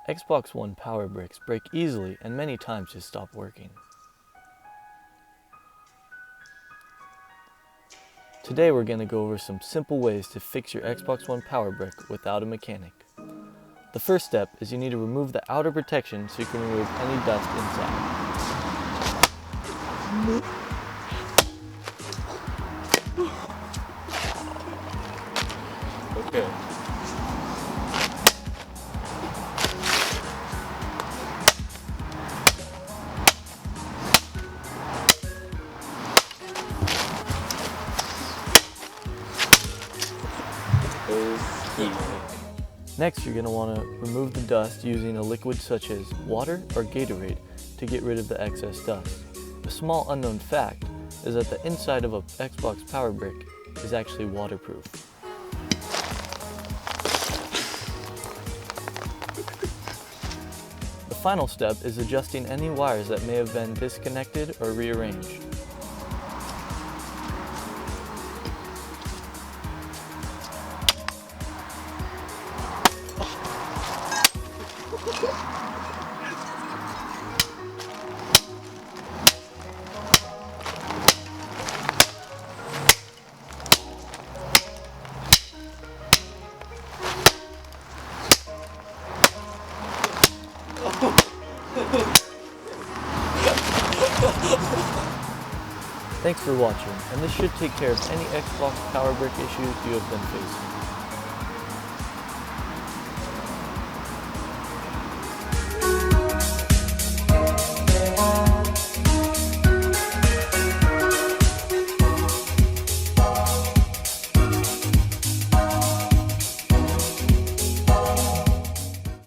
Xbox One power bricks break easily and many times just stop working. Today we're going to go over some simple ways to fix your Xbox One power brick without a mechanic. The first step is you need to remove the outer protection so you can remove any dust inside. Okay. Next, you're going to want to remove the dust using a liquid such as water or Gatorade to get rid of the excess dust. A small unknown fact is that the inside of an Xbox power brick is actually waterproof. The final step is adjusting any wires that may have been disconnected or rearranged. Thanks for watching, and this should take care of any Xbox power brick issues you have been facing.